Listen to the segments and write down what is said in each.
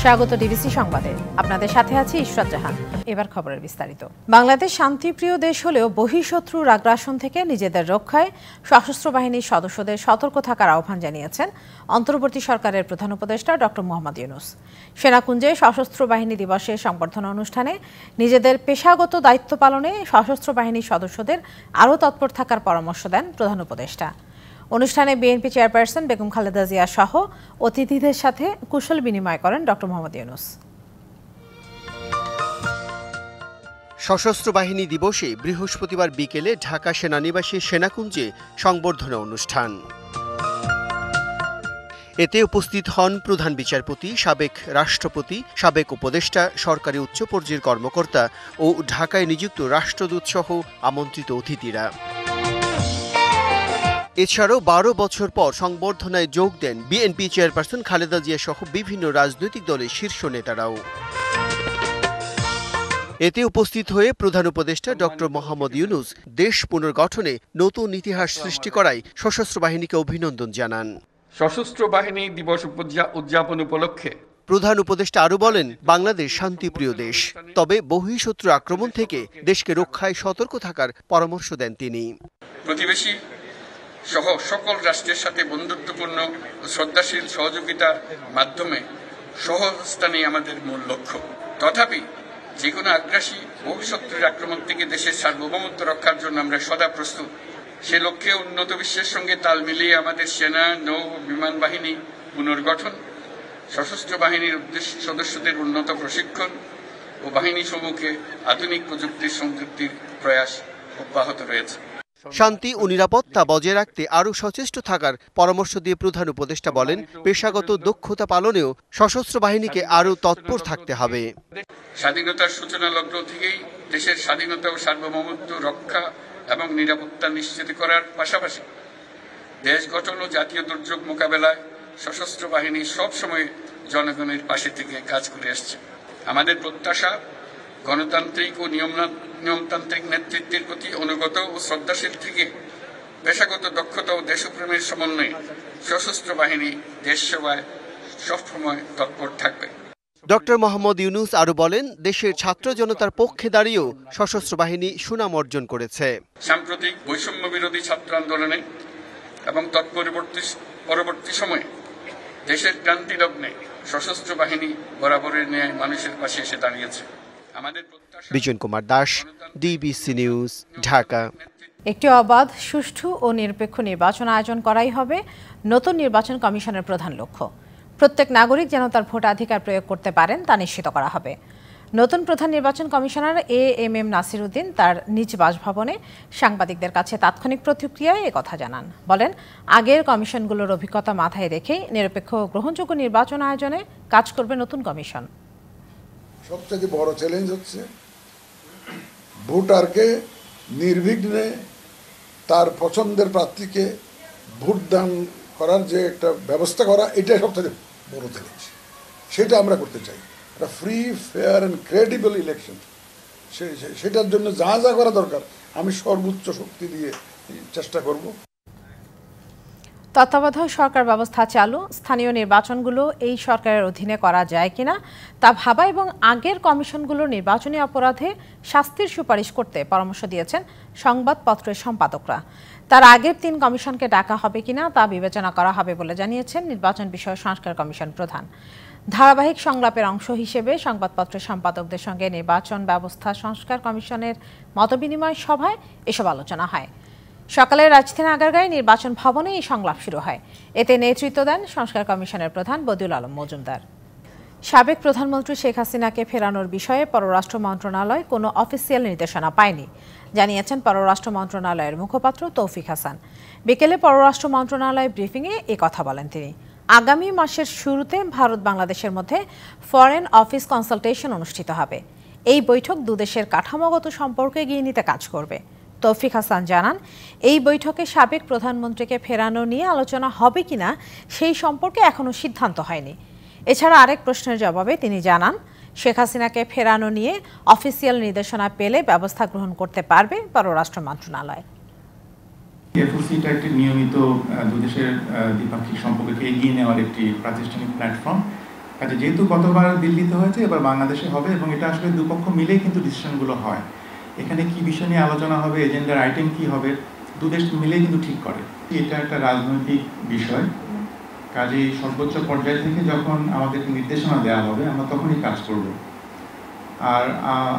স্বাগত ডিবিসি সংবাদে। আপনাদের সাথে আছি ইশরাত জাহান। এবার খবরের বিস্তারিত। বাংলাদেশ শান্তিপ্রিয় দেশ হলেও বহিঃশত্রুর আগ্রাসন থেকে নিজেদের রক্ষায় সশস্ত্র বাহিনীর সদস্যদের সতর্ক থাকার আহ্বান জানিয়েছেন অন্তর্বর্তী সরকারের প্রধান উপদেষ্টা ডক্টর মোহাম্মদ ইউনূস। সেনাকুঞ্জে সশস্ত্র বাহিনী দিবসের সংবর্ধনা অনুষ্ঠানে নিজেদের পেশাগত দায়িত্ব পালনে সশস্ত্র বাহিনীর সদস্যদের আরও তৎপর থাকার পরামর্শ দেন প্রধান উপদেষ্টা। অনুষ্ঠানে বিএনপি চেয়ারপারসন বেগম খালেদা জিয়া সহ অতিথিদের সাথে কুশল বিনিময় করেন ডক্টর মোহাম্মদ ইউনূস। সশস্ত্র বাহিনী দিবসে বৃহস্পতিবার বিকেলে ঢাকা সেনানিবাসে সেনাকুঞ্জে সংবর্ধনা অনুষ্ঠান। এতে উপস্থিত হন প্রধান বিচারপতি, সাবেক রাষ্ট্রপতি, সাবেক উপদেষ্টা, সরকারি উচ্চ পর্যায়ের কর্মকর্তা ও ঢাকায় নিযুক্ত রাষ্ট্রদূত সহ আমন্ত্রিত অতিথিরা। এছাড়াও ১২ বছর পর সংবর্ধনায় যোগ দেন বিএনপি চেয়ারপারসন খালেদা জিয়া সহ বিভিন্ন রাজনৈতিক দলের শীর্ষ নেতারাও। এতে উপস্থিত হয়ে প্রধান উপদেষ্টা ডক্টর মোহাম্মদ ইউনূস দেশ পুনর্গঠনে নতুন ইতিহাস সৃষ্টি করায় সশস্ত্র বাহিনীকে অভিনন্দন জানান। সশস্ত্র বাহিনী দিবস উদযাপন উপলক্ষে প্রধান উপদেষ্টা আরও বলেন, বাংলাদেশ শান্তিপ্রিয় দেশ, তবে বহিঃশত্রু আক্রমণ থেকে দেশকে রক্ষায় সতর্ক থাকার পরামর্শ দেন তিনি। প্রতিবেশী সহ সকল রাষ্ট্রের সাথে বন্ধুত্বপূর্ণ ও শ্রদ্ধাশীল সহযোগিতার মাধ্যমে সহস্থানে আমাদের মূল লক্ষ্য। তথাপি যে কোনো আগ্রাসী বহিঃশত্রুর আক্রমণ থেকে দেশের সার্বভৌমত্ব রক্ষার জন্য আমরা সদা প্রস্তুত। সে লক্ষ্যে উন্নত বিশ্বের সঙ্গে তাল মিলিয়ে আমাদের সেনা, নৌ ও বিমান বাহিনী পুনর্গঠন, সশস্ত্র বাহিনীর সদস্যদের উন্নত প্রশিক্ষণ ও বাহিনী সমূহকে আধুনিক প্রযুক্তির সংযুক্তির প্রয়াস অব্যাহত রয়েছে। শান্তি ও নিরাপত্তা বজায় রাখতে আরও সচেষ্ট থাকার পরামর্শ দিয়ে প্রধান উপদেষ্টা বলেন, পেশাগত দক্ষতা পালনেও সশস্ত্র বাহিনীকে আরও তৎপর থাকতে হবে। স্বাধীনতার সূচনা লগ্ন থেকেই দেশের স্বাধীনতা ও সার্বভৌমত্ব রক্ষা এবং নিরাপত্তা নিশ্চিত করার পাশাপাশি দেশ গঠন ও জাতীয় দুর্যোগ মোকাবেলায় সশস্ত্র বাহিনী সবসময় জনগণের পাশে থেকে কাজ করে আসছে। আমাদের প্রত্যাশা, গণতান্ত্রিক ও নিয়মতান্ত্রিক নেতৃত্বের প্রতি অনুগত ও শ্রদ্ধাশীল থেকে পেশাগত দক্ষতা ও দেশপ্রেমের সমন্বয়ে সশস্ত্র বাহিনী দেশ সেবায় সবসময় তৎপর থাকবে। ডক্টর মোহাম্মদ ইউনূস আরও বলেন, দেশের ছাত্র জনতার পক্ষে দাঁড়িয়েও সশস্ত্র বাহিনী সুনাম অর্জন করেছে। সাম্প্রতিক বৈষম্য বিরোধী ছাত্র আন্দোলনে এবং পরবর্তী সময়ে দেশের ক্রান্তি লগ্নে সশস্ত্র বাহিনী বরাবরের ন্যায় মানুষের পাশে এসে দাঁড়িয়েছে। Bijan Kumar Das, DBC news, Dhaka. একটি অবাধ, সুষ্ঠু ও নিরপেক্ষ নির্বাচন আয়োজন করাই হবে নতুন নির্বাচন কমিশনের প্রধান লক্ষ্য। প্রত্যেক নাগরিক যেন তার ভোটাধিকার প্রয়োগ করতে পারেন তা নিশ্চিত করা হবে। নতুন প্রধান নির্বাচন কমিশনার এএমএম নাসির উদ্দিন তার নিজ বাসভবনে সাংবাদিকদের কাছে তাৎক্ষণিক প্রতিক্রিয়ায় একথা জানান। বলেন, আগের কমিশনগুলোর অভিজ্ঞতা মাথায় রেখেই নিরপেক্ষ ও গ্রহণযোগ্য নির্বাচন আয়োজনে কাজ করবে নতুন কমিশন। সবচেয়ে বড় চ্যালেঞ্জ হচ্ছে ভোটারকে নির্বিঘ্নে তার পছন্দের প্রার্থীকে ভোটদান করার যে একটা ব্যবস্থা করা, এটাই সবচেয়ে বড় চ্যালেঞ্জ। সেটা আমরা করতে চাই, একটা free, fair and credible election. সেটার জন্য যা যা করা দরকার আমি সর্বোচ্চ শক্তি দিয়ে চেষ্টা করব। তত্ত্বাবধায়ক সরকার ব্যবস্থা চালু, স্থানীয় নির্বাচনগুলো এই সরকারের অধীনে করা যায় কিনা তা ভাবা এবং আগের কমিশনগুলোর নির্বাচনী অপরাধে শাস্তির সুপারিশ করতে পরামর্শ দিয়েছেন সংবাদপত্রের সম্পাদকরা। তার আগের 3 কমিশনকে ডাকা হবে কিনা তা বিবেচনা করা হবে বলে জানিয়েছেন নির্বাচন বিষয়ক সংস্কার কমিশন প্রধান। ধারাবাহিক সংলাপের অংশ হিসেবে সংবাদপত্রের সম্পাদকদের সঙ্গে নির্বাচন ব্যবস্থা সংস্কার কমিশনের মতবিনিময় সভায় এসব আলোচনা হয়। সকালে রাজধানী আগারগাঁয়ে নির্বাচন ভবনে এই সংলাপ শুরু হয়। এতে নেতৃত্ব দেন সংস্কার কমিশনের প্রধান বদিউল আলম মজুমদার। সাবেক প্রধানমন্ত্রী শেখ হাসিনাকে ফেরানোর বিষয়ে পররাষ্ট্র মন্ত্রণালয় কোনো অফিসিয়াল নির্দেশনা পায়নি, জানিয়েছেন পররাষ্ট্র মন্ত্রণালয়ের মুখপাত্র তৌফিক হাসান। বিকেলে পররাষ্ট্র মন্ত্রণালয় ব্রিফিংয়ে কথা বলেন তিনি। আগামী মাসের শুরুতে ভারত বাংলাদেশের মধ্যে ফরেন অফিস কনসালটেশন অনুষ্ঠিত হবে। এই বৈঠক দুদেশের কাঠামোগত সম্পর্ক এগিয়ে নিতে কাজ করবে। তৌফিক হাসান জানান, এই বৈঠকে সাবেক প্রধানমন্ত্রীকে ফেরানো নিয়ে আলোচনা হবে কিনা সেই সম্পর্কে এখনও সিদ্ধান্ত হয়নি। এছাড়া আরেক প্রশ্নের জবাবে তিনি জানান, শেখ হাসিনাকে ফেরানো নিয়ে অফিসিয়াল নির্দেশনা পেলে ব্যবস্থা গ্রহণ করতে পারবে পররাষ্ট্র মন্ত্রণালয়। এফওসিটা একটি নিয়মিত দুদেশের দ্বিপাক্ষিক সম্পর্ককে এগিয়ে নেওয়ার একটি প্রাতিষ্ঠানিক প্ল্যাটফর্ম। কাজে যেহেতু গতবার দিল্লিতে হয়েছে, এবার বাংলাদেশে হবে, এবং এটা আসলে দুপক্ষ মিলেই কিন্তু ডিসিশনগুলো হয়। এখানে কি বিষয় নিয়ে আলোচনা হবে, এজেন্ডার আইটেম কি হবে, দুদেশ মিলেই কিন্তু ঠিক করে। এটা একটা রাজনৈতিক বিষয়, কাজেই সর্বোচ্চ পর্যায় থেকে যখন আমাদেরকে নির্দেশনা দেওয়া হবে আমরা তখনই কাজ করব। আর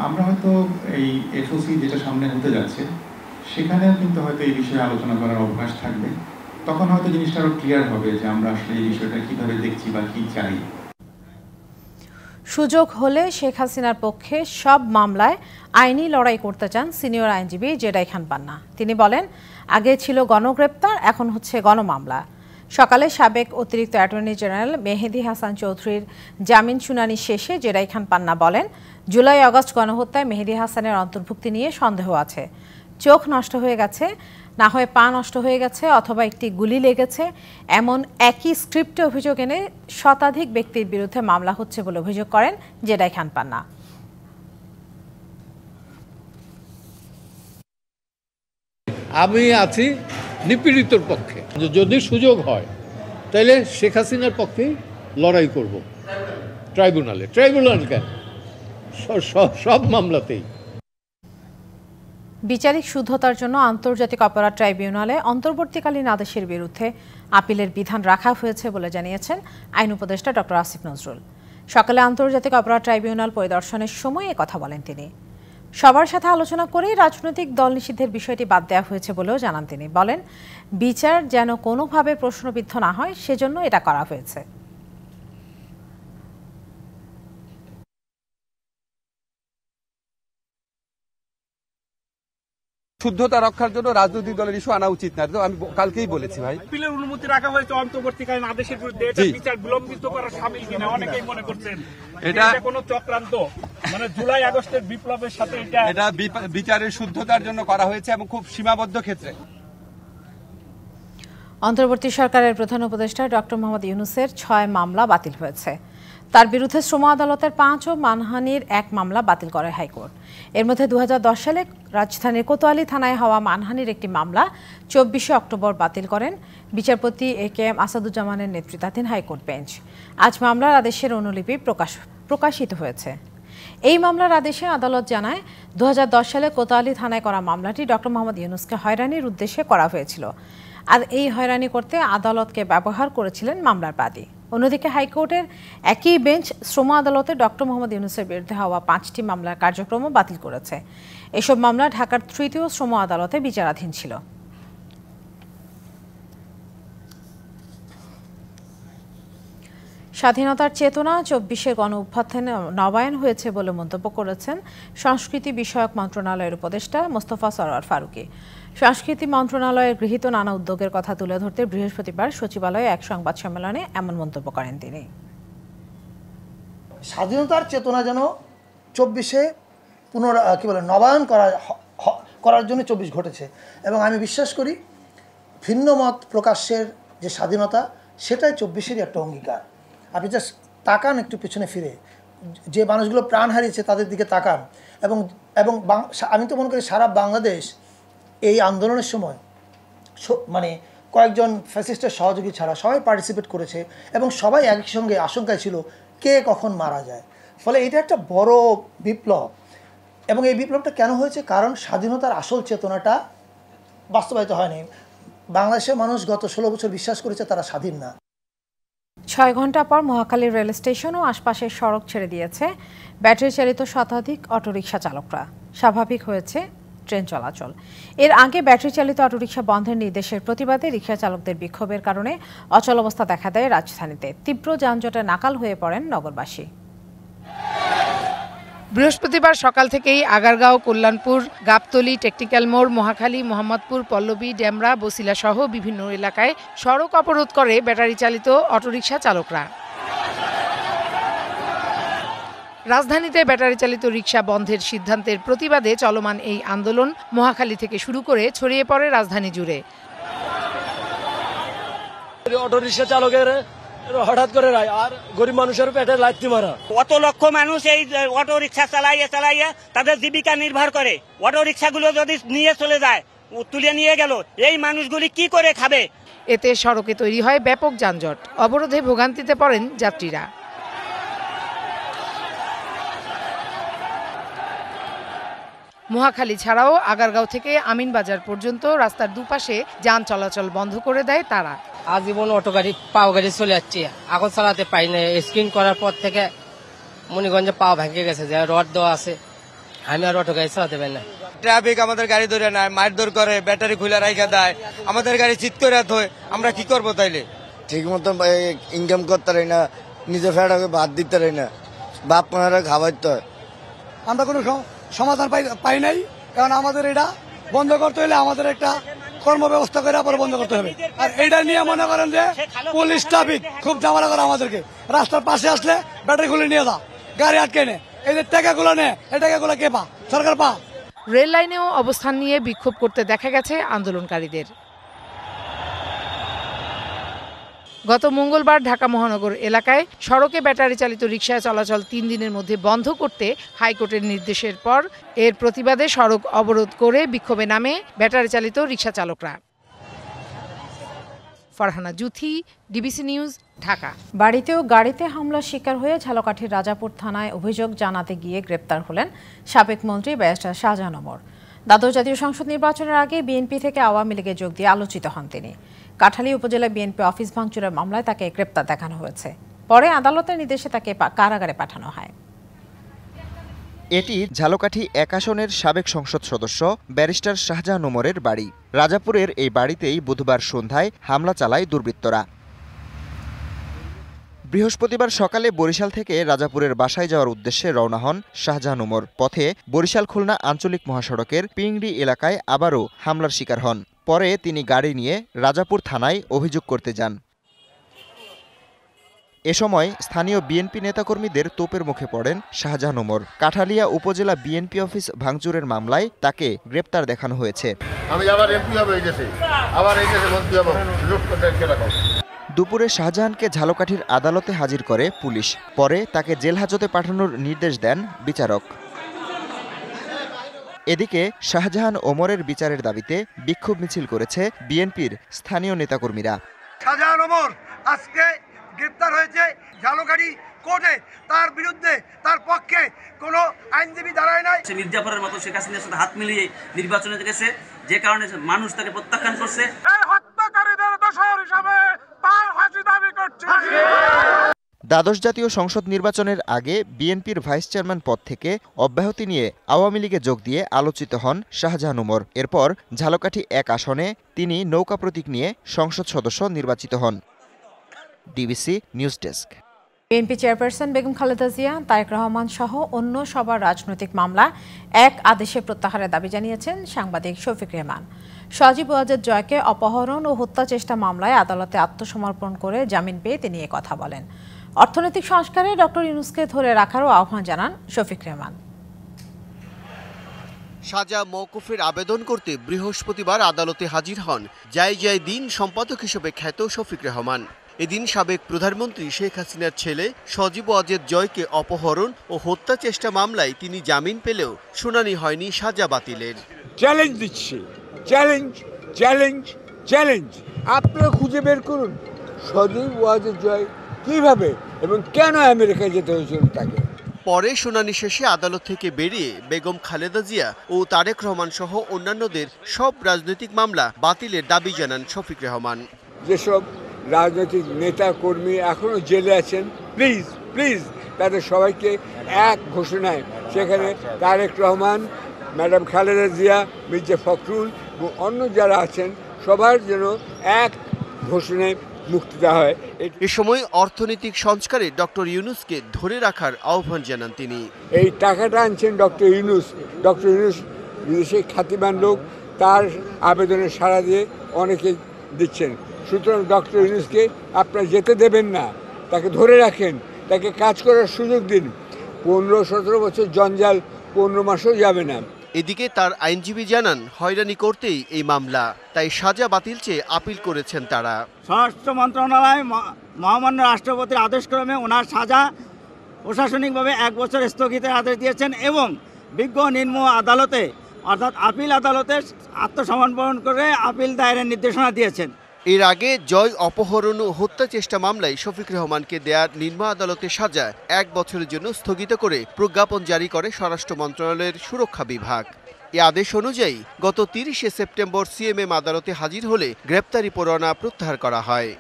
আমরা হয়তো এই এফওসি যেটা সামনে হতে যাচ্ছে সেখানেও কিন্তু হয়তো এই বিষয়ে আলোচনা করার অভ্যাস থাকবে। তখন হয়তো জিনিসটা আরো ক্লিয়ার হবে যে আমরা আসলে এই বিষয়টা কিভাবে দেখছি বা কি চাই। সুযোগ হলে শেখ হাসিনার পক্ষে সব মামলায় আইনি লড়াই করতে চান সিনিয়র আইনজীবী জেডাই খান পান্না। তিনি বলেন, আগে ছিল গণগ্রেপ্তার, এখন হচ্ছে গণমামলা। সকালে সাবেক অতিরিক্ত অ্যাটর্নি জেনারেল মেহেদী হাসান চৌধুরীর জামিন শুনানি শেষে জেডাই খান পান্না বলেন, জুলাই আগস্ট গণহত্যায় মেহেদী হাসানের অন্তর্ভুক্তি নিয়ে সন্দেহ আছে। চোখ নষ্ট হয়ে গেছে, না হয় পা নষ্ট হয়ে গেছে, অথবা একটি গুলি লেগেছে, এমন একই স্ক্রিপ্টে অভিযোগ এনে শতাধিক ব্যক্তির বিরুদ্ধে মামলা হচ্ছে বলে অভিযোগ করেন জেডাই খান পান্না। আমি আছি নিপীড়িতর পক্ষে, যদি সুযোগ হয় তাহলে শেখ হাসিনার পক্ষেই লড়াই করব ট্রাইব্যুনালে। ট্রাইব্যুনাল কেন, সব মামলাতেই। বিচারিক শুদ্ধতার জন্য আন্তর্জাতিক অপরাধ ট্রাইব্যুনালে অন্তর্বর্তীকালীন আদেশের বিরুদ্ধে আপিলের বিধান রাখা হয়েছে বলে জানিয়েছেন আইন উপদেষ্টা ডক্টর আসিফ নজরুল। সকালে আন্তর্জাতিক অপরাধ ট্রাইব্যুনাল পরিদর্শনের সময় কথা বলেন তিনি। সবার সাথে আলোচনা করেই রাজনৈতিক দল নিষিদ্ধের বিষয়টি বাদ দেওয়া হয়েছে বলেও জানান তিনি। বলেন, বিচার যেন কোনোভাবে প্রশ্নবিদ্ধ না হয় সেজন্য এটা করা হয়েছে। শুদ্ধতা রক্ষার জন্য রাজনৈতিক দলের ইস্যু আনা উচিত না, আমি কালকেই বলেছি ভাই। আপিলের অনুমতি রাখা হয়েছে অন্তর্বর্তীকালীন আদেশের বিরুদ্ধে, এটা বিচার বিলম্বিত করা শামিল কিনা অনেকেই মনে করছেন এটা কোনো চক্রান্ত, মানে জুলাই আগস্টের বিপ্লবের সাথে এটা বিচারের শুদ্ধতার জন্য করা হয়েছে এবং খুব সীমাবদ্ধ ক্ষেত্রে। অন্তর্বর্তী সরকারের প্রধান উপদেষ্টা ডক্টর মোহাম্মদ ইউনূসের 6 মামলা বাতিল হয়েছে। তার বিরুদ্ধে শ্রম আদালতের 5 ও মানহানির 1 মামলা বাতিল করে হাইকোর্ট। এর মধ্যে 2010 সালে রাজধানীর কোতোয়ালি থানায় হওয়া মানহানির একটি মামলা 24 অক্টোবর বাতিল করেন বিচারপতি একেএম আসাদুজ্জামানের নেতৃত্বাধীন হাইকোর্ট বেঞ্চ। আজ মামলার আদেশের অনুলিপি প্রকাশিত হয়েছে। এই মামলার আদেশে আদালত জানায়, 2010 সালে কোতোয়ালি থানায় করা মামলাটি ডক্টর মোহাম্মদ ইউনূসকে হয়রানির উদ্দেশ্যে করা হয়েছিল, আর এই হয়রানি করতে আদালতকে ব্যবহার করেছিলেন মামলার বাদী। অন্যদিকে হাইকোর্টের একই বেঞ্চ শ্রম আদালতে ডক্টর মোহাম্মদ ইউনূসের বিরুদ্ধে হওয়া 5টি মামলার কার্যক্রমও বাতিল করেছে। এসব মামলা ঢাকার 3য় শ্রম আদালতে বিচারাধীন ছিল। স্বাধীনতার চেতনা 24 গণ অভ্যুত্থানে নবায়ন হয়েছে বলে মন্তব্য করেছেন সংস্কৃতি বিষয়ক মন্ত্রণালয়ের উপদেষ্টা মোস্তফা সরোয়ার ফারুকী। সংস্কৃতি মন্ত্রণালয়ের গৃহীত নানা উদ্যোগের কথা তুলে ধরতে বৃহস্পতিবার সচিবালয়ে এক সংবাদ সম্মেলনে এমন মন্তব্য করেন তিনি। স্বাধীনতার চেতনা যেন 24-এ নবায়ন করার জন্য 24 ঘটেছে, এবং আমি বিশ্বাস করি ভিন্ন মত প্রকাশের যে স্বাধীনতা সেটাই 24-এরই একটা অঙ্গীকার। আপনি জাস্ট তাকান একটু পেছনে ফিরে, যে মানুষগুলো প্রাণ হারিয়েছে তাদের দিকে তাকান, এবং আমি তো মনে করি সারা বাংলাদেশ এই আন্দোলনের সময় মানে কয়েকজন ফ্যাসিস্টের সহযোগী ছাড়া সবাই পার্টিসিপেট করেছে, এবং সবাই একই সঙ্গে আশঙ্কায় ছিল কে কখন মারা যায়। ফলে এটা একটা বড় বিপ্লব, এবং এই বিপ্লবটা কেন হয়েছে? কারণ স্বাধীনতার আসল চেতনাটা বাস্তবায়িত হয়নি। বাংলাদেশের মানুষ গত 16 বছর বিশ্বাস করেছে তারা স্বাধীন না। 6 ঘন্টা পর মহাখালীর রেল স্টেশন ও আশপাশের সড়ক ছেড়ে দিয়েছে ব্যাটারি চালিত শতাধিক অটোরিকশা চালকরা। স্বাভাবিক হয়েছে ট্রেন চলাচল। এর আগে ব্যাটারি চালিত অটোরিকশা বন্ধের নির্দেশের প্রতিবাদে রিকশা চালকদের বিক্ষোভের কারণে অচল অবস্থা দেখা দেয় রাজধানীতে। তীব্র যানজটে নাকাল হয়ে পড়েন নগরবাসী। বৃহস্পতিবার সকাল থেকেই আগারগাঁও, কল্যাণপুর, গাবতলী, টেকনিক্যাল মোড়, মহাখালী, মোহাম্মদপুর, পল্লবী, ডেমরা, বসিলা সহ বিভিন্ন এলাকায় সড়ক অবরোধ করে ব্যাটারি চালিত অটোরিকশা চালকরা। রাজধানীতে ব্যাটারি চালিত রিকশা বন্ধের সিদ্ধান্তের প্রতিবাদে চলমান এই আন্দোলন মহাখালী থেকে শুরু করে ছড়িয়ে পড়ে রাজধানী জুড়ে। অটোরিকশা চালকের হঠাৎ করে আর গরিব মানুষের পেটে লাথি মারা। কত লক্ষ মানুষ এই অটো রিক্সা চালাইয়া তাদের জীবিকা নির্ভর করে। অটো রিক্সাগুলো যদি নিয়ে চলে যায়, তুলে নিয়ে গেল, এই মানুষগুলি কি করে খাবে? এতে সড়কে তৈরি হয় ব্যাপক যানজট। অবরোধে ভোগান্তিতে পড়েন যাত্রীরা। মহাখালী ছাড়াও আগারগাঁও থেকে আমিনবাজার পর্যন্ত রাস্তার দুপাশে যান চলাচল বন্ধ করে দেয় তারা। আজীবন অটো গাড়ি পাও গাড়ি চলে যাচ্ছে, এখন চালাতে পাই না। স্ক্রিন করার পর থেকে মনিগঞ্জে পাও ভেঙে গেছে, যে রড দেওয়া আছে, আমি আর অটো গাড়ি চালাতে পারি না। ট্রাফিক আমাদের গাড়ি ধরে নেয়, মারধর করে, ব্যাটারি খুলে রাখা দেয়, আমাদের গাড়ি চিৎ করে ধোয়। আমরা কি করবো তাইলে? ঠিক মতো ইনকাম করতে পারি না, নিজে ফেরাকে ভাত দিতে পারি না, বাপ মারা খাওয়াইতে হয়। আমরা কোনো সমাধান পাই নাই, কারণ আমাদের এটা বন্ধ করতে হলে আমাদের একটা কর্ম ব্যবস্থা করে আবার বন্ধ করতে হবে। আর এটা নিয়ে মনে করেন যে পুলিশ ট্রাফিক খুব ঝামেলা করে আমাদেরকে। রাস্তার পাশে আসলে ব্যাটারি খুলে নিয়ে যা, গাড়ি আটকে নে, এই যে টাকাগুলো নে, এই টাকাগুলো কে পা? সরকার পা। রেল লাইনেও অবস্থান নিয়ে বিক্ষোভ করতে দেখা গেছে আন্দোলনকারীদের। গত মঙ্গলবার ঢাকা মহানগর এলাকায় সড়কে ব্যাটারি চালিত রিকশায় চলাচল 3 দিনের মধ্যে বন্ধ করতে হাইকোর্টের নির্দেশের পর এর প্রতিবাদে সড়ক অবরোধ করে বিক্ষোভে নামে ব্যাটারি চালিত রিকশা চালকরা। Farhana Juthi, DBC news, Dhaka. বাড়িতেও গাড়িতে হামলার শিকার হয়ে ঝালকাঠির রাজাপুর থানায় অভিযোগ জানাতে গিয়ে গ্রেপ্তার হলেন সাবেক মন্ত্রী ব্যারিস্টার শাহজাহান ওমর। দ্বাদশ জাতীয় সংসদ নির্বাচনের আগে বিএনপি থেকে আওয়ামী লীগে যোগ দিয়ে আলোচিত হন তিনি। কাঠালী উপজেলা বিএনপি অফিস ভাঙচুরের মামলায় তাকে গ্রেপ্তার দেখানো হয়েছে। পরে আদালতের নির্দেশে তাকে কারাগারে পাঠানো হয়। এটি ঝালকাঠি 1 আসনের সাবেক সংসদ সদস্য ব্যারিস্টার শাহজাহান ওমরের বাড়ি। রাজাপুরের এই বাড়িতেই বুধবার সন্ধ্যায় হামলা চালায় দুর্বৃত্তরা। বৃহস্পতিবার সকালে বরিশাল থেকে রাজাপুরের বাসায় যাওয়ার উদ্দেশ্যে রওনা হন শাহজাহান ওমর। পথে বরিশাল খুলনা আঞ্চলিক মহাসড়কের পিংড়ি এলাকায় আবারও হামলার শিকার হন। পরে তিনি গাড়ি নিয়ে রাজাপুর থানায় অভিযোগ করতে যান। এ সময় স্থানীয় বিএনপি নেতাকর্মীদের তোপের মুখে পড়েন শাহজাহান ওমর। কাঠালিয়া উপজেলা বিএনপি অফিস ভাঙচুরের মামলায় তাকে গ্রেপ্তার দেখানো হয়েছে। দুপুরে শাহজাহানকে ঝালকাঠির আদালতে হাজির করে পুলিশ। পরে তাকে জেল হাজতে পাঠানোর নির্দেশ দেন বিচারক। এদিকে শাহজাহান ওমরের বিচারের দাবিতে বিক্ষোভ মিছিল করেছে বিএনপির স্থানীয় নেতাকর্মীরা। শাহজাহান ওমর আজকে গ্রেপ্তার হয়েছে ঝালকাঠি কোর্টে, তার বিরুদ্ধে তার পক্ষে কোনো আইনজীবী দাঁড়ায় নাই। মির্জাফরের মতো শেখ হাসিনার সাথে হাত মিলিয়ে নির্বাচনে গেছে, যে কারণে মানুষ তাকে প্রত্যাখ্যান করছে। দ্বাদশ জাতীয় সংসদ নির্বাচনের আগে বিএনপির ভাইস চেয়ারম্যান পদ থেকে অব্যাহতি নিয়ে আওয়ামী লীগে যোগ দিয়ে আলোচিত হন শাহজাহান ওমর। এরপর ঝালকাঠি 1 আসনে তিনি নৌকা প্রতীক নিয়ে সংসদ সদস্য নির্বাচিত হন। DBC news desk. BNP chairperson Begum Khaleda Zia, Tarique Rahman সহ অন্য সবার রাজনৈতিক মামলা এক আদেশে প্রত্যাহারের দাবি জানিয়েছেন সাংবাদিক শফিক রেহমান। সজীব ওয়াজেদ জয়কে অপহরণ ও হত্যা চেষ্টা মামলায় আদালতে আত্মসমর্পণ করে জামিন পেয়ে তিনি এ কথা বলেন। অর্থনৈতিক সংস্কারে ডক্টর ইউনূসকে ধরে রাখারও আহ্বান জানান শফিক রেহমান। সাজা মওকুফের আবেদন করতে বৃহস্পতিবার আদালতে হাজির হন জায় দিন সম্পাদক হিসেবে খ্যাত শফিক রেহমান। এদিন সাবেক প্রধানমন্ত্রী শেখ হাসিনার ছেলে সজীব ওয়াজেদ জয়কে অপহরণ ও হত্যা চেষ্টা মামলায় তিনি জামিন পেলেও শুনানি হয়নি সাজা বাতিলের। চ্যালেঞ্জ দিচ্ছি, চ্যালেঞ্জ চ্যালেঞ্জ চ্যালেঞ্জ আপনারা খুঁজে বের করুন সজীব ওয়াজেদ জয় কিভাবে এবং কেন আমেরিকায় যেতে হয়েছিল তাকে। পরে শুনানি শেষে আদালত থেকে বেরিয়ে বেগম খালেদা জিয়া ও তারেক রহমান সহ অন্যান্যদের সব রাজনৈতিক মামলা বাতিলের দাবি জানান শফিক রেহমান। যেসব রাজনৈতিক নেতা কর্মী এখনো জেলে আছেন, প্লিজ প্লিজ তাদের সবাইকে এক ঘোষণায়, সেখানে তারেক রহমান, ম্যাডাম খালেদা জিয়া, মির্জা ফখরুল এবং অন্য যারা আছেন সবার যেন এক ঘোষণায় মুক্তি দেওয়া হয়। এ সময় অর্থনৈতিক সংস্কারে ডক্টর ইউনূসকে ধরে রাখার আহ্বান জানান তিনি। এই টাকাটা আনছেন ডক্টর ইউনূস। ডক্টর ইউনূস বিদেশে খ্যাতিমান লোক, তার আবেদনে সাড়া দিয়ে অনেকে দিচ্ছেন। সুতরাং ডক্টর ইউনূসকে আপনারা যেতে দেবেন না, তাকে ধরে রাখেন, তাকে কাজ করার সুযোগ দিন। 15-17 বছর জঞ্জাল 15 মাসও যাবে না। এদিকে তার আইনজীবী জানান হয়রানি করতেই এই মামলা, তাই সাজা বাতিল চেয়ে আপিল করেছেন তারা। স্বরাষ্ট্র মন্ত্রণালয় মহামান্য রাষ্ট্রপতির আদেশক্রমে ওনার সাজা প্রশাসনিকভাবে 1 বছর স্থগিতের আদেশ দিয়েছেন এবং বিজ্ঞ নিম্ন আদালতে অর্থাৎ আপিল আদালতে আত্মসমর্পণ করে আপিল দায়েরের নির্দেশনা দিয়েছেন। এর আগে জয় অপহরণ ও হত্যা চেষ্টা মামলায় শফিক রেহমানকে দেয়া নিম্ন আদালতের সাজা 1 বছরের জন্য স্থগিত করে প্রজ্ঞাপন জারি করে স্বরাষ্ট্র মন্ত্রণালয়ের সুরক্ষা বিভাগ। এ আদেশ অনুযায়ী গত 30শে সেপ্টেম্বর সিএমএম আদালতে হাজির হলে গ্রেপ্তারি পরোয়ানা প্রত্যাহার করা হয়।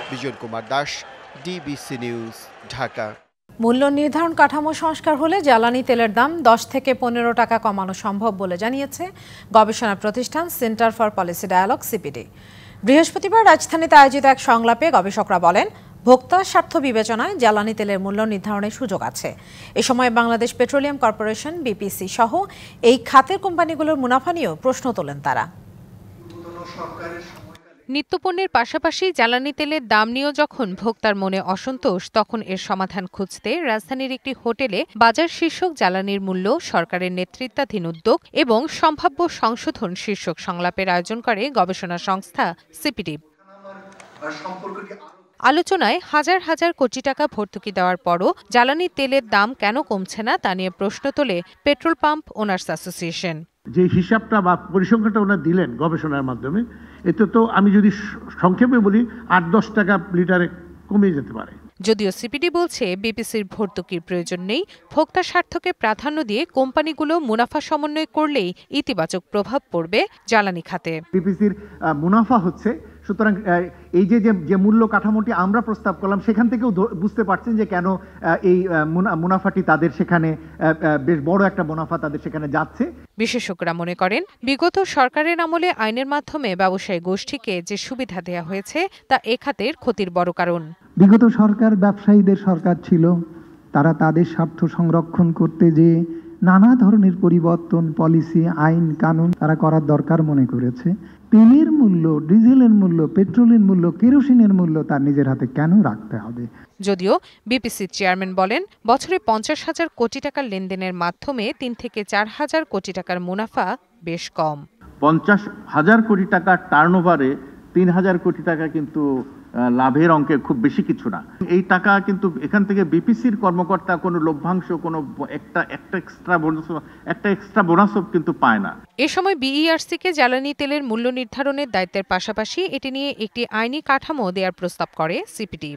Bijan Kumar Das, DBC news, Dhaka. মূল্য নির্ধারণ কাঠামো সংস্কার হলে জ্বালানি তেলের দাম 10 থেকে 15 টাকা কমানো সম্ভব বলে জানিয়েছে গবেষণা প্রতিষ্ঠান centre for policy dialogue CPD. বৃহস্পতিবার রাজধানীতে আয়োজিত এক সংলাপে গবেষকরা বলেন, ভোক্তা স্বার্থ বিবেচনায় জ্বালানি তেলের মূল্য নির্ধারণের সুযোগ আছে। এ সময় বাংলাদেশ পেট্রোলিয়াম কর্পোরেশন, বিপিসি সহ এই খাতের কোম্পানিগুলোর মুনাফা নিয়েও প্রশ্ন তোলেন তারা। নিত্যপণ্যের পাশাপাশি জ্বালানি তেলের দাম নিয়েও যখন ভোক্তার মনে অসন্তোষ, তখন এর সমাধান খুঁজতে রাজধানীর একটি হোটেলে বাজার শীর্ষক জ্বালানির মূল্য, সরকারের নেতৃত্বাধীন উদ্যোগ এবং সম্ভাব্য সংশোধন শীর্ষক সংলাপের আয়োজন করে গবেষণা সংস্থা সিপিডি। আলোচনায় হাজার হাজার কোটি টাকা ভর্তুকি দেওয়ার পরও জ্বালানি তেলের দাম কেন কমছে না তা নিয়ে প্রশ্ন তোলে পেট্রোল পাম্প ওনার্স অ্যাসোসিয়েশন। যে হিসাবটা বা পরিসংখ্যানটা ওনারা দিলেন গবেষণার মাধ্যমে, এতে তো আমি যদি সংক্ষেপে বলি 8-10 টাকা লিটারে কমে যেতে পারে। যদিও সিপিডি বলছে বিপিসির ভর্তুকির প্রয়োজন নেই, ভোক্তা স্বার্থকে প্রাধান্য দিয়ে কোম্পানিগুলো মুনাফা সমন্বয় করলেই ইতিবাচক প্রভাব পড়বে জ্বালানি খাতে। বিপিসির মুনাফা হচ্ছে, সুতরাং এই যে মূল্য কাঠামোটি আমরা প্রস্তাব করলাম সেখান থেকেও বুঝতে পারছেন যে কেন এই মুনাফাটি তাদের সেখানে বেশ বড় একটা মুনাফা তাদের সেখানে যাচ্ছে। বিশেষজ্ঞরা মনে করেন, বিগত সরকারের আমলে আইনের মাধ্যমে ব্যবসায়ী গোষ্ঠীকে যে সুবিধা দেওয়া হয়েছে তা এ খাতের ক্ষতির বড় কারণ। বিগত সরকার ব্যবসায়ীদের সরকার ছিল, তারা তাদের স্বার্থ সংরক্ষণ করতে যে নানা ধরনের পরিবর্তন, পলিসি, আইন কানুন তারা করার দরকার মনে করেছে। তেলের মূল্য, ডিজেলের মূল্য, পেট্রোলের মূল্য, কেরোসিনের মূল্য তার নিজের হাতে কেন রাখতে হবে? যদিও বিপিসির চেয়ারম্যান বলেন, বছরে 50,000 কোটি টাকার লেনদেনের মাধ্যমে 3 থেকে 4,000 কোটি টাকার মুনাফা বেশ কম। 50,000 কোটি টাকার টার্নওভারে 3,000 কোটি টাকা কিন্তু লাভের অঙ্কে খুব বেশি কিছু না। এই টাকা কিন্তু এখান থেকে বিপিসির কর্মকর্তা কোনো লভ্যাংশ, কোনো একটা এক্সট্রা বোনাসও কিন্তু পায় না। এ সময় বিইআরসিকে জ্বালানি তেলের মূল্য নির্ধারণের দায়িত্বের পাশাপাশি এটি নিয়ে একটি আইনি কাঠামো দেওয়ার প্রস্তাব করে CPD.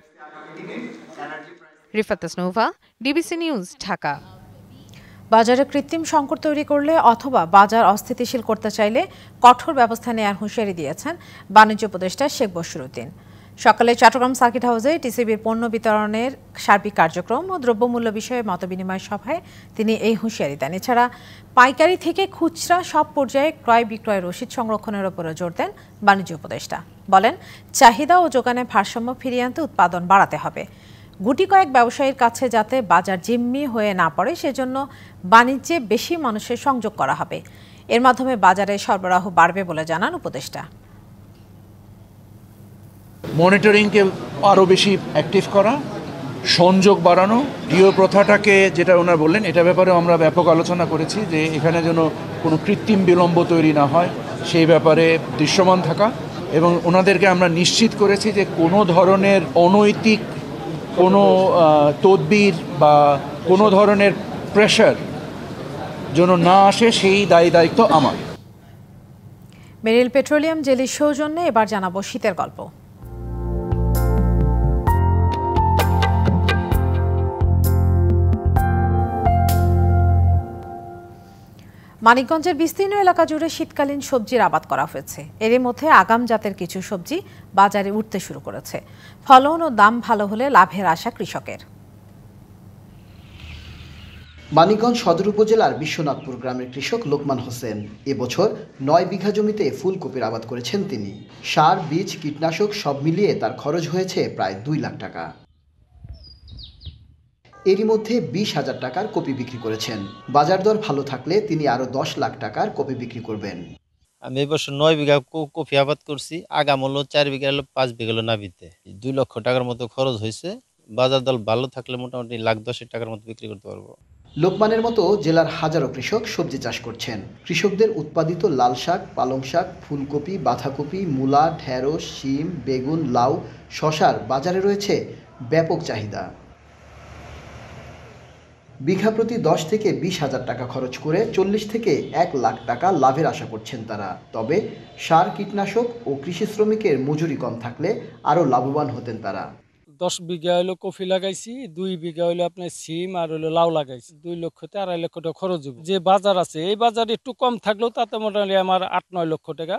Rifat Nova, DBC news, Dhaka. বাজারে কৃত্রিম সংকট তৈরি করলে অথবা বাজার অস্থিতিশীল করতে চাইলে কঠোর ব্যবস্থা নেওয়ার হুঁশিয়ারি দিয়েছেন বাণিজ্য উপদেষ্টা শেখ বশিরউদ্দিন। সকালে চট্টগ্রাম সার্কিট হাউসে টিসিবির পণ্য বিতরণের সার্বিক কার্যক্রম ও দ্রব্যমূল্য বিষয়ে মতবিনিময় সভায় তিনি এই হুঁশিয়ারি দেন। এছাড়া পাইকারি থেকে খুচরা সব পর্যায়ে ক্রয় বিক্রয় রসিদ সংরক্ষণের উপরও জোর দেন বাণিজ্য উপদেষ্টা। বলেন, চাহিদা ও যোগানে ভারসাম্য ফিরিয়ে আনতে উৎপাদন বাড়াতে হবে। গুটি কয়েক ব্যবসায়ীর কাছে যাতে বাজার জিম্মি হয়ে না পড়ে সেজন্য বাণিজ্যে বেশি মানুষের সংযোগ করা হবে। এর মাধ্যমে বাজারে সরবরাহ বাড়বে বলে জানান উপদেষ্টা। মনিটরিংকে আরও বেশি অ্যাক্টিভ করা, সংযোগ বাড়ানো, ডিও প্রথাটাকে যেটা ওনারা বললেন এটা ব্যাপারে আমরা ব্যাপক আলোচনা করেছি যে এখানে যেন কোনো কৃত্রিম বিলম্ব তৈরি না হয় সেই ব্যাপারে দৃশ্যমান থাকা, এবং ওনাদেরকে আমরা নিশ্চিত করেছি যে কোনো ধরনের অনৈতিক কোনো তদবির বা কোনো ধরনের প্রেশার যেন না আসে সেই দায়িত্ব আমার। মেরিল পেট্রোলিয়াম জেলির সৌজন্যে এবার জানাবো শীতের গল্প। মানিকগঞ্জের বিস্তীর্ণ এলাকা জুড়ে শীতকালীন সবজির আবাদ করা হয়েছে। এর মধ্যে আগাম জাতের কিছু সবজি বাজারে উঠতে শুরু করেছে। ফলন ও দাম ভালো হলে লাভের আশা কৃষকের। মানিকগঞ্জ সদর উপজেলার বিশ্বনাথপুর গ্রামের কৃষক লোকমান হোসেন এবছর 9 বিঘা জমিতে ফুলকপির আবাদ করেছেন তিনি। সার, বীজ, কীটনাশক সব মিলিয়ে তার খরচ হয়েছে প্রায় 2 লাখ টাকা। এরই মধ্যে 20,000 টাকার কপি বিক্রি করেছেন। বাজার দর ভালো থাকলে তিনি আরো 10 লাখ টাকার কপি বিক্রি করবেন। আমি এবছর 9 বিঘা কপি আবাদ করছি। আগাম হলো 4 বিঘা, 5 বিঘা হলো নাবিতে। 2 লক্ষ টাকার মতো খরচ হয়েছে। বাজার দর ভালো থাকলে মোটামুটি 1,10,000 টাকার মতো বিক্রি করতে পারবো। লোকমানের মতো জেলার হাজারো কৃষক সবজি চাষ করছেন। কৃষকদের উৎপাদিত লাল শাক, পালং শাক, ফুলকপি, বাঁধাকপি, মূলা, ঢেঁড়স, শিম, বেগুন, লাউ, শশার বাজারে রয়েছে ব্যাপক চাহিদা। বিঘা প্রতি 10 থেকে 20,000 টাকা খরচ করে 40 থেকে 1 লাখ টাকা লাভের আশা করছেন তারা। তবে সার, কীটনাশক ও কৃষি শ্রমিকের মজুরি কম থাকলে আরও লাভবান হতেন তারা। 10 বিঘা হলো কফি লাগাইছি, 2 বিঘা হলো আপনার সিম আর হলো লাউ লাগাইছি। 2 লক্ষ থেকে 2.5 লক্ষ টাকা খরচ হবে। যে বাজার আছে এই বাজারে একটু কম থাকলেও তাতে মোটামুটি আমার 8-9 লক্ষ টাকা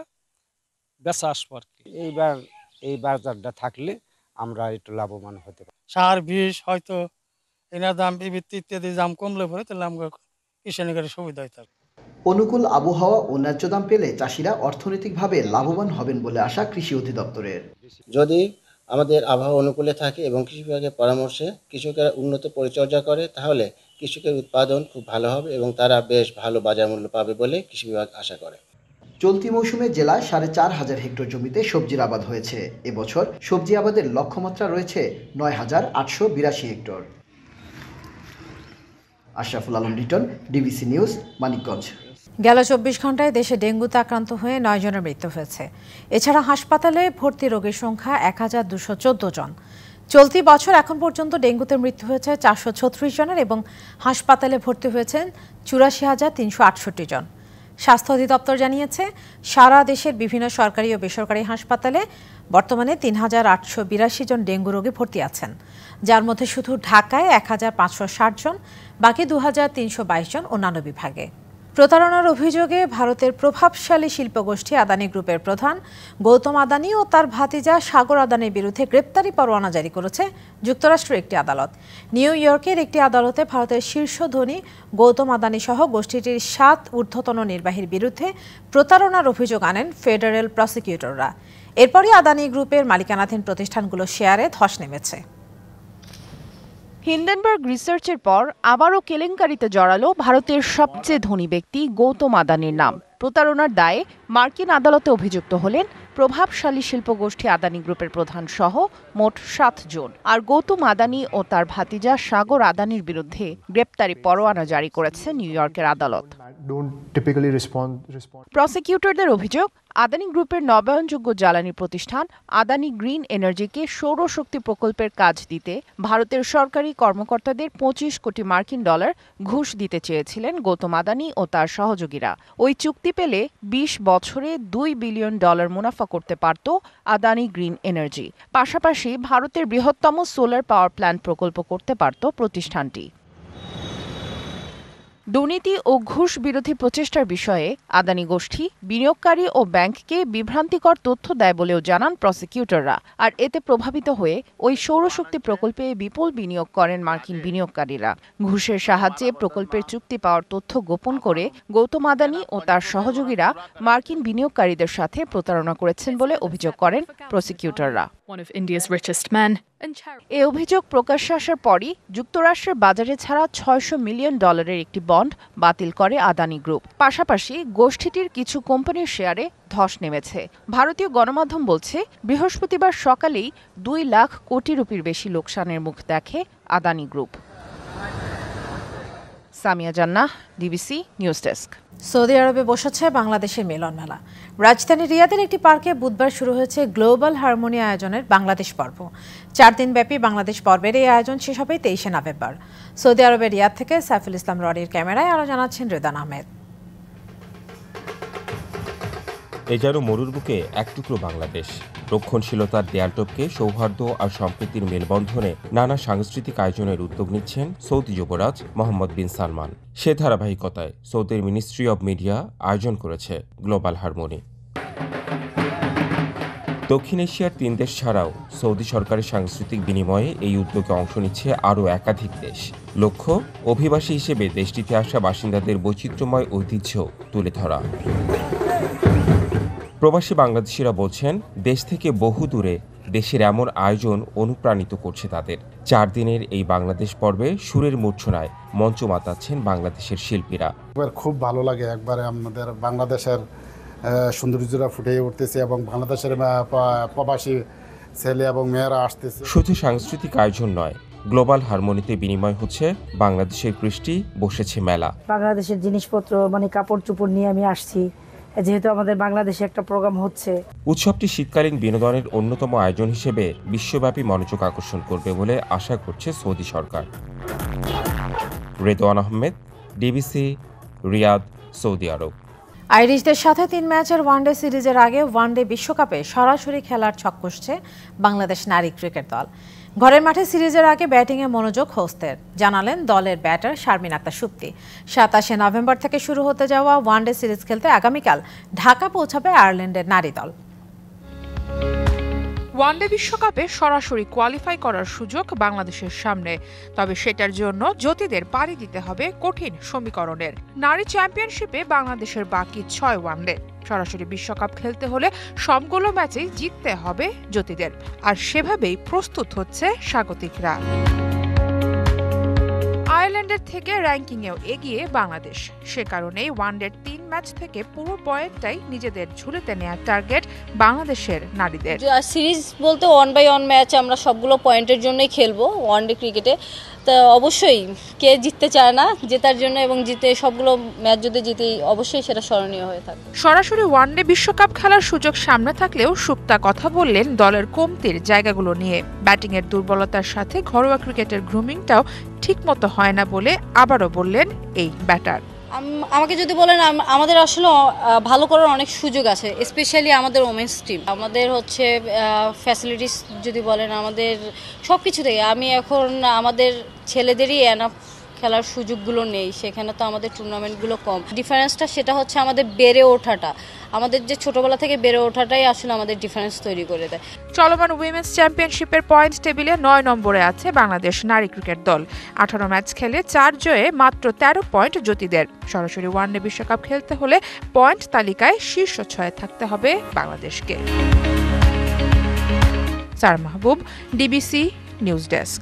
বেচা আসবে আর কি। এইবার এই বাজারটা থাকলে আমরা একটু লাভবান হতে পারি। সার বিষ হয়তো এনার দাম ইত্যাদি দাম কমলে পরে তাহলে আমরা কৃষকের সুবিধা হয়। অনুকূল আবহাওয়া ও ন্যায্য দাম পেলে চাষিরা অর্থনৈতিকভাবে লাভবান হবেন বলে আশা কৃষি অধিদপ্তরের। যদি আমাদের আবহাওয়া অনুকূলে থাকে এবং কৃষি বিভাগের পরামর্শে কৃষকেরা উন্নত পরিচর্যা করে তাহলে কৃষকের উৎপাদন খুব ভালো হবে এবং তারা বেশ ভালো বাজার মূল্য পাবে বলে কৃষি বিভাগ আশা করে। চলতি মৌসুমে জেলায় 4,500 হেক্টর জমিতে সবজির আবাদ হয়েছে। এবছর সবজি আবাদের লক্ষ্যমাত্রা রয়েছে 9,882 hectare. Ashraful Alam Liton, DBC news, Manikganj. গেল 24 ঘন্টায় দেশে ডেঙ্গুতে আক্রান্ত হয়ে 9 জনের মৃত্যু হয়েছে। এছাড়া হাসপাতালে ভর্তি রোগীর সংখ্যা 1214 জন। চলতি বছর এখন পর্যন্ত ডেঙ্গুতে মৃত্যু হয়েছে 436 জনের এবং হাসপাতালে ভর্তি হয়েছেন 84,368 জন। স্বাস্থ্য অধিদপ্তর জানিয়েছে সারা দেশের বিভিন্ন সরকারি ও বেসরকারি হাসপাতালে বর্তমানে 3,882 জন ডেঙ্গু রোগী ভর্তি আছেন, যার মধ্যে শুধু ঢাকায় 1,560 জন, বাকি 2,322 জন অন্যান্য বিভাগে। প্রতারণার অভিযোগে ভারতের প্রভাবশালী শিল্পগোষ্ঠী আদানি গ্রুপের প্রধান গৌতম আদানি ও তার ভাতিজা সাগর আদানির বিরুদ্ধে গ্রেপ্তারি পরোয়ানা জারি করেছে যুক্তরাষ্ট্রের একটি আদালত। নিউ ইয়র্কের একটি আদালতে ভারতের শীর্ষ ধনী গৌতম আদানি সহ গোষ্ঠীটির 7 ঊর্ধ্বতন নির্বাহীর বিরুদ্ধে প্রতারণার অভিযোগ আনেন ফেডারেল প্রসিকিউটররা। এরপরই আদানি গ্রুপের মালিকানাধীন প্রতিষ্ঠানগুলোর শেয়ারে ধস নেমেছে। হিন্ডেনবার্গ রিসার্চের পর আবারও কেলেঙ্কারিতে জড়ালো ভারতের সবচেয়ে ধনী ব্যক্তি গৌতম আদানির নাম। প্রতারণার দায়ে মার্কিন আদালতে অভিযুক্ত হলেন প্রভাবশালী শিল্পগোষ্ঠী আদানি গ্রুপের প্রধান সহ মোট 7 জন। আর গৌতম আদানি ও তার ভাতিজা সাগর আদানির বিরুদ্ধে গ্রেপ্তারি পরোয়ানা জারি করেছে নিউ ইয়র্কের আদালত। প্রসিকিউটরদের অভিযোগ, আদানি গ্রুপের নবায়নযোগ্য জ্বালানি প্রতিষ্ঠান আদানি গ্রিন এনার্জিকে সৌরশক্তি প্রকল্পের কাজ দিতে ভারতের সরকারি কর্মকর্তাদের 25 কোটি মার্কিন ডলার ঘুষ দিতে চেয়েছিলেন গৌতম আদানি ও তার সহযোগীরা। ওই চুক্তি পেলে 20 বছরে $2 বিলিয়ন মুনাফা করতে পারত আদানি গ্রিন এনার্জি। পাশাপাশি ভারতের বৃহত্তম সোলার পাওয়ার প্ল্যান্ট প্রকল্প করতে পারত প্রতিষ্ঠানটি। দুর্নীতি ও ঘুষ বিরোধী প্রচেষ্টার বিষয়ে আদানি গোষ্ঠী বিনিয়োগকারী ও ব্যাংককে বিভ্রান্তিকর তথ্য দেয় বলেও জানান প্রসিকিউটররা। আর এতে প্রভাবিত হয়ে ওই সৌরশক্তি প্রকল্পে বিপুল বিনিয়োগ করেন মার্কিন বিনিয়োগকারীরা। ঘুষের সাহায্যে প্রকল্পের চুক্তি পাওয়ার তথ্য গোপন করে গৌতম আদানি ও তার সহযোগীরা মার্কিন বিনিয়োগকারীদের সাথে প্রতারণা করেছেন বলে অভিযোগ করেন প্রসিকিউটররা। এ অভিযোগ প্রকাশ্যে আসার পরই যুক্তরাষ্ট্রের বাজারে ছাড়া $600 মিলিয়ন একটি বন্ড বাতিল করে আদানি গ্রুপ। পাশাপাশি গোষ্ঠীটির কিছু কোম্পানির শেয়ারে ধস নেমেছে। ভারতীয় গণমাধ্যম বলছে বৃহস্পতিবার সকালেই 2 লাখ কোটি রুপির বেশি লোকসানের মুখ দেখে আদানি গ্রুপ। সামিয়া জান্নাহ, ডিবিসি নিউজ ডেস্ক। সৌদি আরবে বসেছে বাংলাদেশের মিলন মেলা। রাজধানী রিয়াদের একটি পার্কে বুধবার শুরু হয়েছে গ্লোবাল হারমোনি আয়োজনের বাংলাদেশ পর্ব। 4 দিনব্যাপী বাংলাদেশ পর্বের এই আয়োজন শেষ হবে 23 নভেম্বর। সৌদি আরবের রিয়াদ থেকে সাইফুল ইসলাম রনির ক্যামেরায় আরো জানাচ্ছেন রেদান আহমেদ। এ যেন মরুর বুকে এক টুকরো বাংলাদেশ। রক্ষণশীলতার দেয়ালটপকে সৌহার্দ্য আর সম্প্রীতির মেলবন্ধনে নানা সাংস্কৃতিক আয়োজনের উদ্যোগ নিচ্ছেন সৌদি যুবরাজ মোহাম্মদ বিন সালমান। সে ধারাবাহিকতায় সৌদির মিনিস্ট্রি অব মিডিয়া আয়োজন করেছে গ্লোবাল হারমোনি। দক্ষিণ এশিয়ার 3 দেশ ছাড়াও সৌদি সরকারের সাংস্কৃতিক বিনিময়ে এই উদ্যোগে অংশ নিচ্ছে আরও একাধিক দেশ। লক্ষ্য, অভিবাসী হিসেবে দেশটিতে আসা বাসিন্দাদের বৈচিত্র্যময় ঐতিহ্য তুলে ধরা। প্রবাসী বাংলাদেশিরা বলছেন, দেশ থেকে বহু দূরে দেশের এমন আয়োজন অনুপ্রাণিত করছে তাদের। 4 দিনের এই বাংলাদেশ পর্বে সুরের মূর্ছনায় মঞ্চ মাতাচ্ছেন বাংলাদেশের শিল্পীরা। খুব ভালো লাগে, একবারে আমাদের বাংলাদেশের সৌন্দর্যরা ফুটে উঠতেছে এবং বাংলাদেশের প্রবাসী ছেলে এবং মেয়েরা আসতেছে। শুধু সাংস্কৃতিক আয়োজন নয়, গ্লোবাল হারমোনিতে বিনিময় হচ্ছে বাংলাদেশের কৃষ্টি, বসেছে মেলা। বাংলাদেশের জিনিসপত্র কাপড় চোপড় নিয়ে আমি আসছি, যেহেতু আমাদের বাংলাদেশে একটা প্রোগ্রাম হচ্ছে। উৎসবটি শীতকালীন বিনোদনের অন্যতম আয়োজন হিসেবে বিশ্বব্যাপী মনোযোগ আকর্ষণ করবে বলে আশা করছে সৌদি সরকার। রেদওয়ান আহমেদ, ডিবিসি, রিয়াদ, সৌদি আরব। আইরিশদের সাথে 3 ম্যাচের ওয়ানডে সিরিজের আগে ওয়ানডে বিশ্বকাপে সরাসরি খেলার ছক কষছে বাংলাদেশ নারী ক্রিকেট দল। ঘরের মাঠে সিরিজের আগে ব্যাটিংয়ে মনোযোগ হোস্টের, জানালেন দলের ব্যাটার শারমিন আক্তার সুপ্তি। 27 নভেম্বর থেকে শুরু হতে যাওয়া ওয়ানডে সিরিজ খেলতে আগামীকাল ঢাকা পৌঁছাবে আয়ারল্যান্ডের নারী দল। ওয়ানডে বিশ্বকাপে সরাসরি কোয়ালিফাই করার সুযোগ বাংলাদেশের সামনে, তবে সেটার জন্য জ্যোতিদের পাড়ি দিতে হবে কঠিন সমীকরণের। নারী চ্যাম্পিয়নশিপে বাংলাদেশের বাকি 6 ওয়ানডে। সরাসরি বিশ্বকাপ খেলতে হলে সবগুলো ম্যাচেই জিততে হবে জ্যোতিদের, আর সেভাবেই প্রস্তুত হচ্ছে স্বাগতিকরা। আয়ারল্যান্ডের থেকে র্যাঙ্কিংয়েও এগিয়ে বাংলাদেশ, সে কারণেই ওয়ানডের 3 ম্যাচ থেকে পুরো পয়েন্টটাই নিজেদের ঝুলিতে নেওয়ার টার্গেট বাংলাদেশের নারীদের। সিরিজ বলতে 1/1 ম্যাচ আমরা সবগুলো পয়েন্টের জন্যই খেলবো ওয়ানডে ক্রিকেটে। তো অবশ্যই কে জিততে চায় না, জেতার জন্য এবং জিতে সবগুলো ম্যাচ যদি জিতি অবশ্যই সেটা স্মরণীয় হয়ে থাকবে। সরাসরি ওয়ানডে বিশ্বকাপ খেলার সুযোগ সামনে থাকলেও সুপ্তা কথা বললেন দলের কমতির জায়গাগুলো নিয়ে। ব্যাটিংয়ের দুর্বলতার সাথে ঘরোয়া ক্রিকেটের গ্রুমিংটাও ঠিকমতো হয় না বলে আবারও বললেন এই ব্যাটার। আমাকে যদি বলেন, আমাদের আসলে ভালো করার অনেক সুযোগ আছে, স্পেশালি আমাদের ওমেন্স টিম। আমাদের হচ্ছে ফ্যাসিলিটিস যদি বলেন, আমাদের সব কিছু থেকে আমি এখন আমাদের ছেলেদেরই এনাফ খেলার সুযোগগুলো নেই, সেখানে তো আমাদের টুর্নামেন্টগুলো কম। ডিফারেন্সটা সেটা হচ্ছে আমাদের বেড়ে ওঠাটা, আমাদের যে ছোটবেলা থেকে বেড়ে ওঠাটাই আসলে আমাদের ডিফারেন্স তৈরি করে দেয়। চলমান উইমেন্স চ্যাম্পিয়নশিপের পয়েন্ট টেবিলে 9 নম্বরে আছে বাংলাদেশ নারী ক্রিকেট দল। 18 ম্যাচ খেলে 4 জয়ে মাত্র 13 পয়েন্ট জ্যোতিদের। সরাসরি ওয়ানডে বিশ্বকাপ খেলতে হলে পয়েন্ট তালিকায় শীর্ষ 6 থাকতে হবে বাংলাদেশকে। সারা মাহবুব, ডিবিসি নিউজ ডেস্ক।